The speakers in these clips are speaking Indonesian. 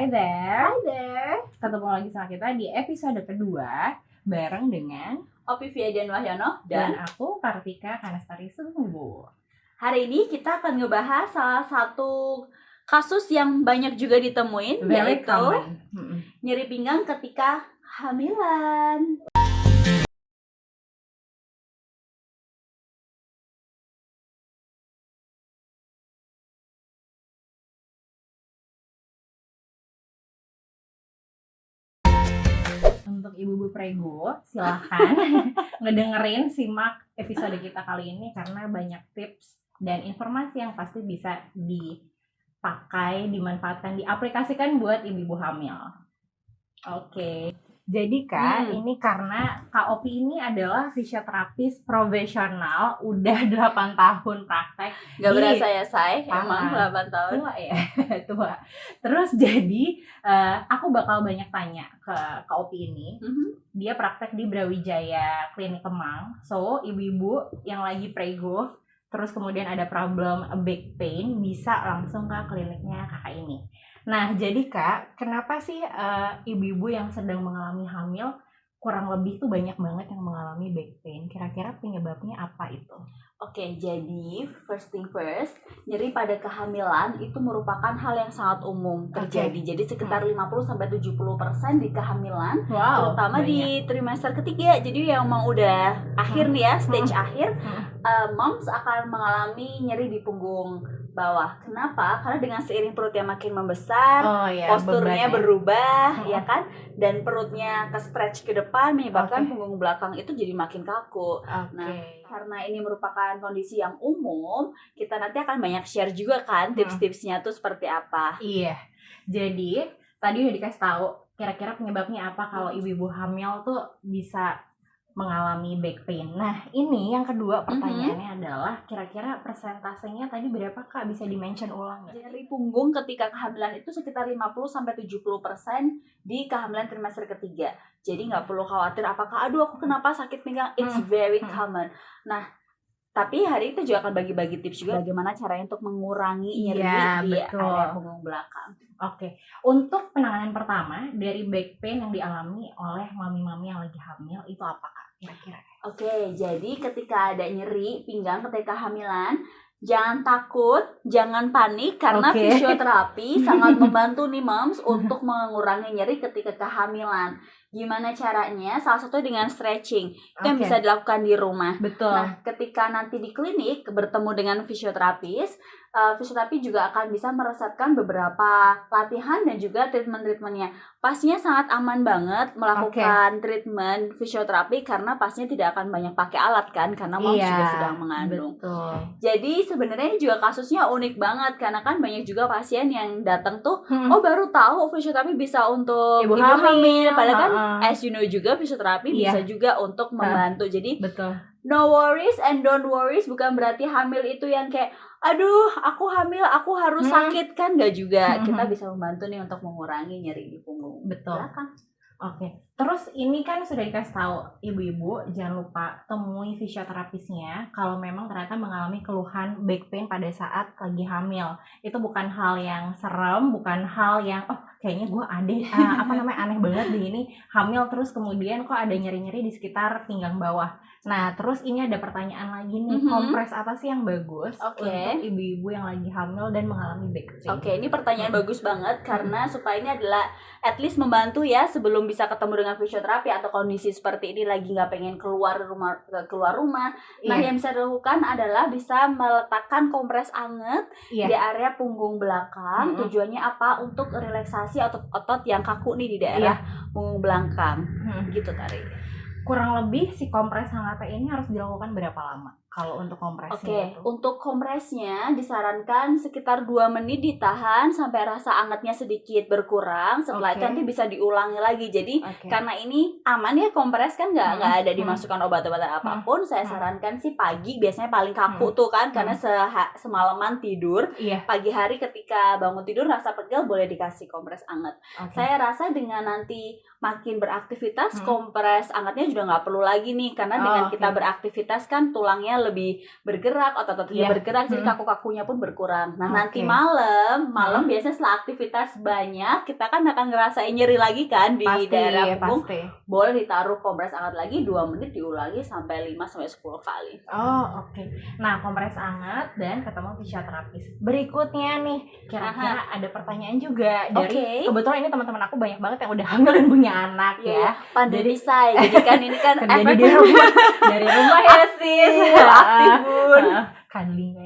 Hi there. Hi there. Ketemu lagi sama kita di episode kedua bareng dengan Opi Fiadian Wahyono dan aku Kartika Kanastari Sumbu. Hari ini kita akan ngebahas salah satu kasus yang banyak juga ditemuin, Very yaitu common. nyeri pinggang ketika hamilan. Untuk ibu-ibu prego, silahkan ngedengerin, simak episode kita kali ini karena banyak tips dan informasi yang pasti bisa dipakai, dimanfaatkan, diaplikasikan buat ibu-ibu hamil. Oke. Jadi Kak, ini karena Kak Opi ini adalah fisioterapis profesional, udah 8 tahun praktek. Gak berasa ya, Say? Emang Parah. 8 tahun? Tua ya, tua. Terus jadi aku bakal banyak tanya ke Kak Opi ini. Dia praktek di Brawijaya Klinik Kemang. So, ibu-ibu yang lagi prego, terus kemudian ada problem back pain, bisa langsung ke kliniknya kakak ini. Nah, jadi Kak, kenapa sih ibu-ibu yang sedang mengalami hamil kurang lebih tuh banyak banget yang mengalami back pain? Kira-kira penyebabnya apa itu? Oke, jadi first thing first, nyeri pada kehamilan itu merupakan hal yang sangat umum terjadi. Jadi sekitar 50-70% di kehamilan, terutama di trimester ketiga. Jadi yang mau udah akhir nih ya, stage akhir, moms akan mengalami nyeri di punggung bawah. Kenapa? Karena dengan seiring perut yang makin membesar, posturnya berubah, ya kan? Dan perutnya ke stretch ke depan menyebabkan punggung belakang itu jadi makin kaku. Nah, karena ini merupakan kondisi yang umum, kita nanti akan banyak share juga kan tips-tipsnya tuh seperti apa. Iya. Jadi tadi udah dikasih tahu kira-kira penyebabnya apa kalau ibu-ibu hamil tuh bisa mengalami back pain. Nah, ini yang kedua pertanyaannya adalah kira-kira persentasenya tadi berapa Kak? Bisa di-mention ulang nggak? Nyeri punggung ketika kehamilan itu sekitar 50-70% di kehamilan trimester ketiga. Jadi nggak perlu khawatir apakah aduh aku kenapa sakit pinggang. It's very common. Nah, tapi hari itu juga akan bagi-bagi tips juga bagaimana caranya untuk mengurangi nyeri di area punggung belakang. Oke, untuk penanganan pertama dari back pain yang dialami oleh mami-mami yang lagi hamil itu apa Kak? Kira-kira? Oke, jadi ketika ada nyeri pinggang ketika hamilan, jangan takut, jangan panik karena fisioterapi sangat membantu nih moms untuk mengurangi nyeri ketika kehamilan. Gimana caranya? Salah satu dengan stretching. Itu yang bisa dilakukan di rumah. Betul. Nah, ketika nanti di klinik bertemu dengan fisioterapis, fisioterapi juga akan bisa meresepkan beberapa latihan dan juga treatment-treatmentnya. Pastinya sangat aman banget melakukan treatment fisioterapi karena pastinya tidak akan banyak pakai alat kan, karena moms juga sedang mengandung. Betul. Jadi sebenarnya ini juga kasusnya unik banget karena kan banyak juga pasien yang datang tuh, oh baru tahu fisioterapi bisa untuk ibu hamil. Padahal kan as you know juga fisioterapi bisa juga untuk membantu. Jadi no worries and don't worries, bukan berarti hamil itu yang kayak aduh aku hamil aku harus sakit kan, nggak juga. Kita bisa membantu nih untuk mengurangi nyeri di punggung belakang. Oke. Terus ini kan sudah dikasih tahu ibu-ibu jangan lupa temui fisioterapisnya kalau memang ternyata mengalami keluhan back pain pada saat lagi hamil. Itu bukan hal yang serem, bukan hal yang kayaknya gue aneh banget di ini hamil terus kemudian kok ada nyeri-nyeri di sekitar pinggang bawah. Nah, terus ini ada pertanyaan lagi nih, kompres apa sih yang bagus untuk ibu-ibu yang lagi hamil dan mengalami back pain? Oke, ini pertanyaan bagus banget karena supaya ini adalah at least membantu ya sebelum bisa ketemu dengan fisioterapi atau kondisi seperti ini lagi nggak pengen keluar rumah. Nah, yang bisa dilakukan adalah bisa meletakkan kompres anget di area punggung belakang. Tujuannya apa? Untuk relaksasi otot yang kaku nih di daerah punggung belakang. Gitu Tari. Kurang lebih si kompres hangatnya ini harus dilakukan berapa lama kalau untuk kompresnya? Untuk kompresnya disarankan sekitar 2 menit ditahan sampai rasa angetnya sedikit berkurang. Setelah itu nanti bisa diulangi lagi. Jadi karena ini aman ya kompres kan nggak ada dimasukkan obat-obatan apapun. Saya sarankan sih pagi biasanya paling kaku tuh kan karena semalaman tidur. Pagi hari ketika bangun tidur rasa pegel boleh dikasih kompres anget. Saya rasa dengan nanti makin beraktivitas kompres angetnya juga nggak perlu lagi nih karena dengan kita beraktivitas kan tulangnya lebih bergerak, otot-ototnya bergerak, jadi kaku-kakunya pun berkurang. Nah, nanti malam biasanya setelah aktivitas banyak, kita kan akan ngerasain nyeri lagi kan di daerah punggung. Boleh ditaruh kompres hangat lagi 2 menit, diulangi sampai 5-10 kali. Nah, kompres hangat dan ketemu fisioterapis. Berikutnya nih, kira-kira ada pertanyaan juga dari kebetulan ini teman-teman aku banyak banget yang udah hamil dan punya anak ya. Pandemi say, jadi kan ini kan efek dari rumah ya sis, aktif bun. Cuddling.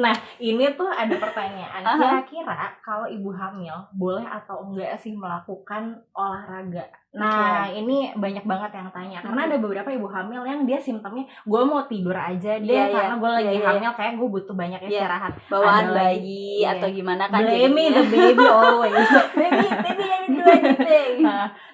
Nah, ini tuh ada pertanyaan. Kira-kira kalau ibu hamil boleh atau enggak sih melakukan olahraga? Nah, ini banyak banget yang tanya. Karena ada beberapa ibu hamil yang dia simptomnya gue mau tidur aja deh karena gue lagi hamil, kayak gue butuh banyak istirahat. Bawaan bayi atau gimana kan jadinya. The baby always. baby yang do anything.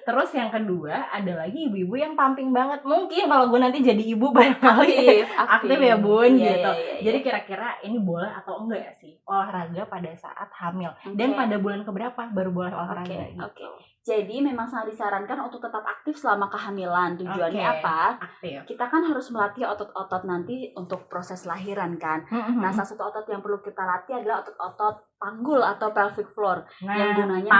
Terus yang kedua ada lagi ibu-ibu yang pumping banget. Mungkin kalau gue nanti jadi ibu barangkali aktif ya bun gitu. Jadi kira-kira ini boleh atau enggak sih olahraga pada saat hamil? Dan pada bulan keberapa baru boleh olahraga gitu? Jadi memang sangat disarankan untuk tetap aktif selama kehamilan. Tujuannya apa? Kita kan harus melatih otot-otot nanti untuk proses lahiran kan. Nah, salah satu otot yang perlu kita latih adalah otot-otot panggul atau pelvic floor yang gunanya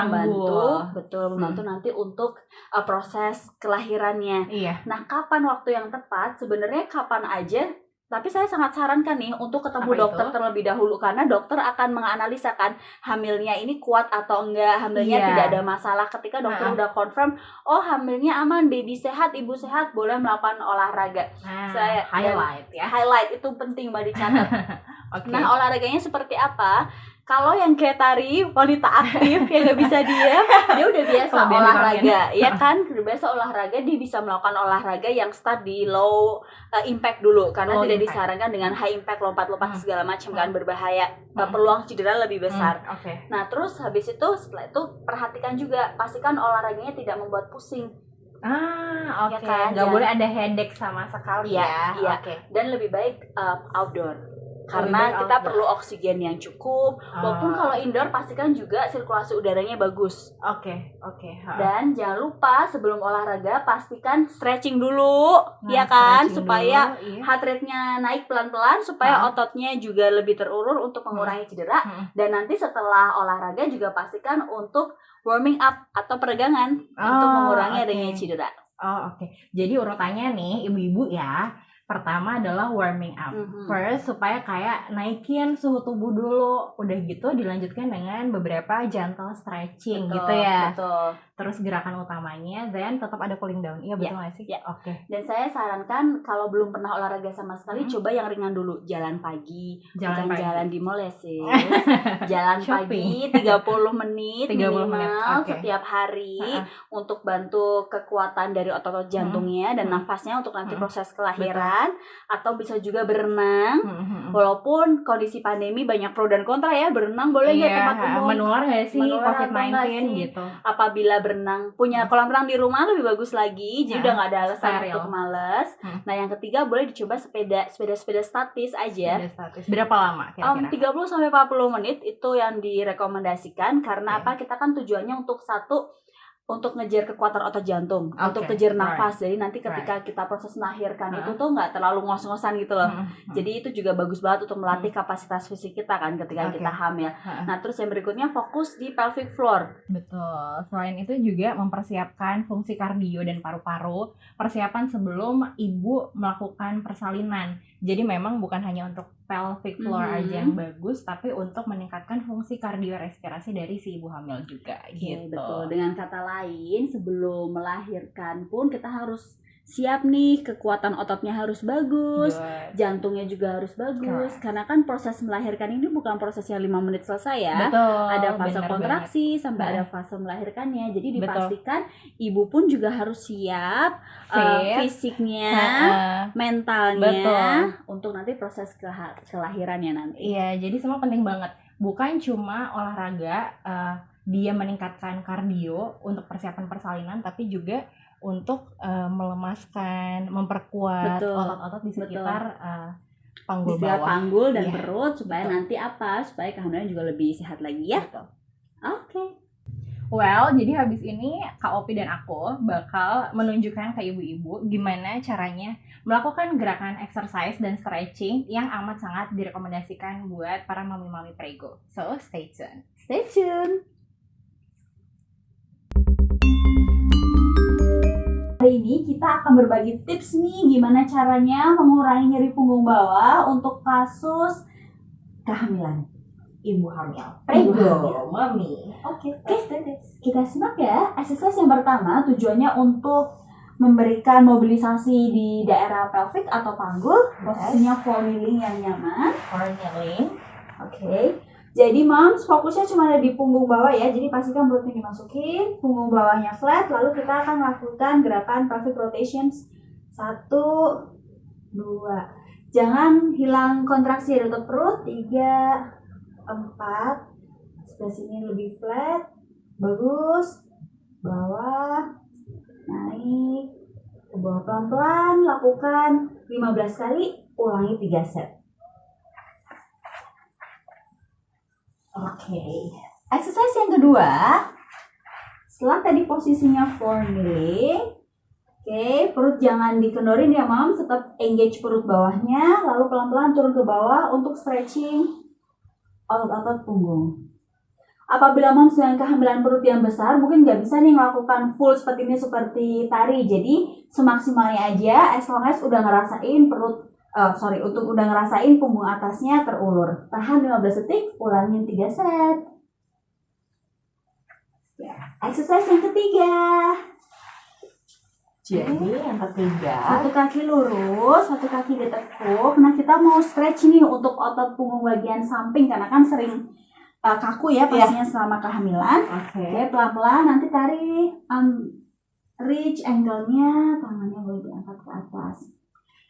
membantu nanti untuk proses kelahirannya. Nah, kapan waktu yang tepat? Sebenarnya kapan aja. Tapi saya sangat sarankan nih untuk ketemu dokter terlebih dahulu, karena dokter akan menganalisa kan hamilnya ini kuat atau enggak, hamilnya tidak ada masalah. Ketika dokter udah confirm, oh hamilnya aman, baby sehat, ibu sehat, boleh melakukan olahraga. Saya highlight itu penting banget dicatat. Nah, olahraganya seperti apa? Kalau yang kayak Tari, wanita aktif yang gak bisa diam, dia udah biasa olahraga, ya kan? Udah biasa olahraga, dia bisa melakukan olahraga yang start di low impact dulu, karena tidak disarankan dengan high impact, lompat-lompat segala macam kan, berbahaya, peluang cedera lebih besar. Nah, terus habis itu setelah itu perhatikan juga, pastikan olahraganya tidak membuat pusing. Ya kan? Gak boleh ada headache sama sekali ya. Dan lebih baik outdoor. Karena kita perlu oksigen yang cukup. Walaupun kalau indoor pastikan juga sirkulasi udaranya bagus. Dan jangan lupa sebelum olahraga pastikan stretching dulu, ya kan, supaya heart rate-nya naik pelan-pelan, supaya ototnya juga lebih terulur untuk mengurangi cedera. Dan nanti setelah olahraga juga pastikan untuk warming up atau peregangan untuk mengurangi adanya cedera. Jadi urutannya nih ibu-ibu ya. Pertama adalah warming up first, supaya kayak naikin suhu tubuh dulu. Udah gitu dilanjutkan dengan beberapa gentle stretching gitu ya. Terus gerakan utamanya, then tetap ada cooling down. Iya betul nggak sih? Dan saya sarankan kalau belum pernah olahraga sama sekali, coba yang ringan dulu. Jalan pagi, jalan di mall ya sis. Jalan pagi 30 menit minimal setiap hari untuk bantu kekuatan dari otot-otot jantungnya dan nafasnya untuk nanti proses kelahiran. Atau bisa juga berenang. Walaupun kondisi pandemi banyak pro dan kontra ya, berenang boleh nggak tempat umum? Menular nggak sih COVID-19 gitu? Apabila berenang punya kolam renang di rumah lebih bagus lagi, jadi udah nggak ada alasan untuk malas. Nah, yang ketiga boleh dicoba sepeda statis aja. Berapa lama kira-kira? 30-40 menit itu yang direkomendasikan, karena apa? Kita kan tujuannya untuk ngejar kekuatan otot jantung, untuk ngejar nafas. Jadi nanti ketika kita proses melahirkan itu tuh nggak terlalu ngos-ngosan gitu loh. Jadi itu juga bagus banget untuk melatih kapasitas fisik kita kan ketika kita hamil. Nah, terus yang berikutnya fokus di pelvic floor. Betul. Selain itu juga mempersiapkan fungsi kardio dan paru-paru, persiapan sebelum ibu melakukan persalinan. Jadi memang bukan hanya untuk pelvic floor aja yang bagus, tapi untuk meningkatkan fungsi kardiorespirasi dari si ibu hamil juga gitu. Betul. Dengan kata lain, sebelum melahirkan pun kita harus siap nih, kekuatan ototnya harus bagus, jantungnya juga harus bagus. Karena kan proses melahirkan ini bukan proses yang 5 menit selesai ya. Ada fase kontraksi sampai ada fase melahirkannya. Jadi dipastikan ibu pun juga harus siap fisiknya, mentalnya untuk nanti proses kelahirannya nanti. Iya, jadi semua penting banget. Bukan cuma olahraga dia meningkatkan kardio untuk persiapan persalinan, tapi juga untuk melemaskan, memperkuat otot-otot di sekitar panggul bawah. Panggul dan perut supaya nanti supaya kehamilan juga lebih sehat lagi ya. Well, jadi habis ini Kak Opi dan aku bakal menunjukkan ke ibu-ibu gimana caranya melakukan gerakan exercise dan stretching yang amat sangat direkomendasikan buat para mami-mami prego. So, stay tune. Stay tune. Hari ini kita akan berbagi tips nih gimana caranya mengurangi nyeri punggung bawah untuk kasus kehamilan. Ibu hamil, Prego, mami. Oke, kita simak ya. Exercise yang pertama tujuannya untuk memberikan mobilisasi di daerah pelvic atau panggul, posisinya floor kneeling yang nyaman. Floor kneeling. Oke. Jadi moms fokusnya cuma ada di punggung bawah ya. Jadi pastikan perutnya dimasukin, punggung bawahnya flat. Lalu kita akan lakukan gerakan pelvic rotations 1, 2. Jangan hilang kontraksi dari otot perut. 3, 4. Sebelah sini lebih flat. Bagus. Bawah. Naik. Ke bawah pelan-pelan. Lakukan 15 kali. Ulangi 3 set. Oke. Exercise yang kedua. Setelah tadi posisinya floor kneeling. Oke, perut jangan dikendorin ya moms. Tetap engage perut bawahnya. Lalu pelan-pelan turun ke bawah untuk stretching otot-otot punggung. Apabila moms dengan kehamilan perut yang besar, mungkin nggak bisa nih melakukan full seperti ini seperti tari. Jadi semaksimalnya aja, as long as udah ngerasain untuk udah ngerasain punggung atasnya terulur. Tahan 15 detik, ulangin 3 set. Ya, exercise yang ketiga. Jadi yang ketiga, satu kaki lurus, satu kaki ditekuk. Nah, kita mau stretch nih untuk otot punggung bagian samping karena kan sering kaku ya pastinya selama kehamilan. Oke, pelan-pelan nanti tarik, reach angle-nya, tangannya boleh diangkat ke atas.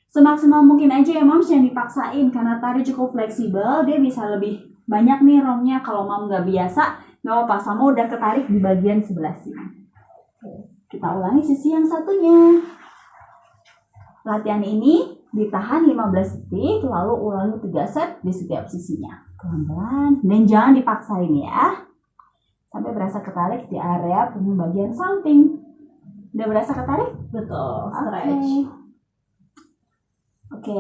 Semaksimal mungkin aja ya moms, jangan dipaksain karena tari cukup fleksibel, dia bisa lebih banyak nih romnya. Kalau mom nggak biasa, nggak apa-apa, sama udah ketarik di bagian sebelah sini. Kita ulangi sisi yang satunya. Latihan ini ditahan 15 detik, lalu ulangi 3 set di setiap sisinya. Pelan-pelan, dan jangan dipaksain ya. Sampai berasa ketarik di area punggung bagian samping. Udah berasa ketarik? betul, Stretch. Oke.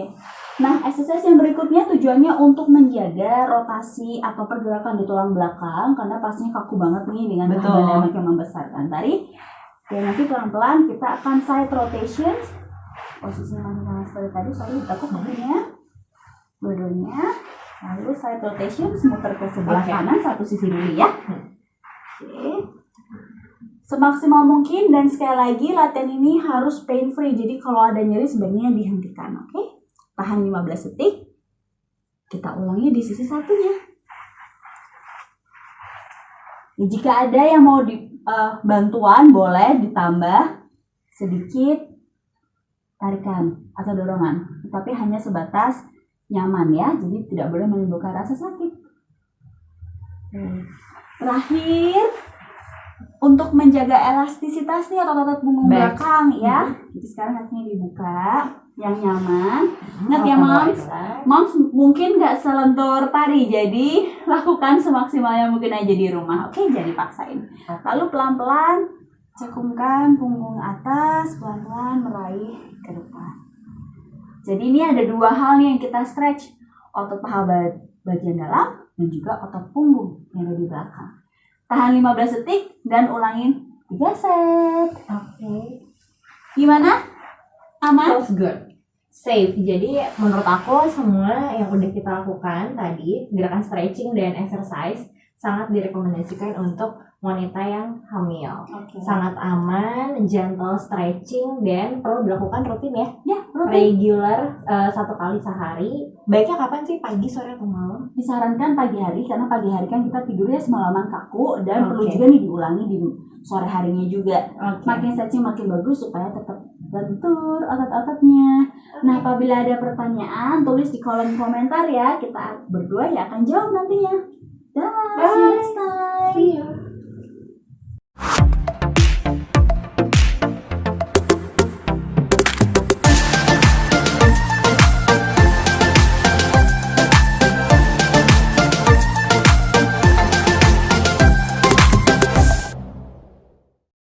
Nah, exercise yang berikutnya tujuannya untuk menjaga rotasi atau pergerakan di tulang belakang karena pastinya kaku banget nih dengan kehamilan makin membesarkan. Tadi oke, nanti pelan-pelan kita akan side rotations. Posisinya masih sama seperti tadi, ditekuk kakinya. Dua-duanya. Lalu side rotations, muter ke sebelah kanan, satu sisi dulu ya. Oke. Semaksimal mungkin dan sekali lagi latihan ini harus pain free. Jadi kalau ada nyeri sebaiknya dihentikan, oke? Tahan 15 detik. Kita ulangi di sisi satunya. Ya, jika ada yang mau bantuan boleh ditambah sedikit tarikan atau dorongan, tapi hanya sebatas nyaman ya, jadi tidak boleh menimbulkan rasa sakit. Terakhir, untuk menjaga elastisitas nih otot-otot punggung belakang ya. Jadi sekarang kakinya dibuka, yang nyaman. Ingat ya moms mungkin nggak selentur tari, jadi lakukan semaksimalnya mungkin aja di rumah. Oke, jangan dipaksain. Lalu pelan-pelan cekungkan punggung atas, pelan-pelan meraih ke depan. Jadi ini ada 2 hal nih yang kita stretch, otot paha bagian dalam dan juga otot punggung yang ada di belakang. Tahan 15 detik dan ulangin 3 set. Oke. Gimana? Aman? Feels good. Safe. Jadi menurut aku semua yang udah kita lakukan tadi, gerakan stretching dan exercise sangat direkomendasikan untuk wanita yang hamil. Sangat aman, gentle stretching dan perlu dilakukan rutin ya. Ya, rutin. Regular 1 kali sehari. Baiknya kapan sih? Pagi, sore, atau malam? Disarankan pagi hari karena pagi hari kan kita tidurnya semalaman kaku dan perlu juga nih diulangi di sore harinya juga. Makin stretching makin bagus supaya tetap lentur otot-ototnya. Nah, apabila ada pertanyaan tulis di kolom komentar ya. Kita berdua ya akan jawab nantinya. Dah, see you next time. See you.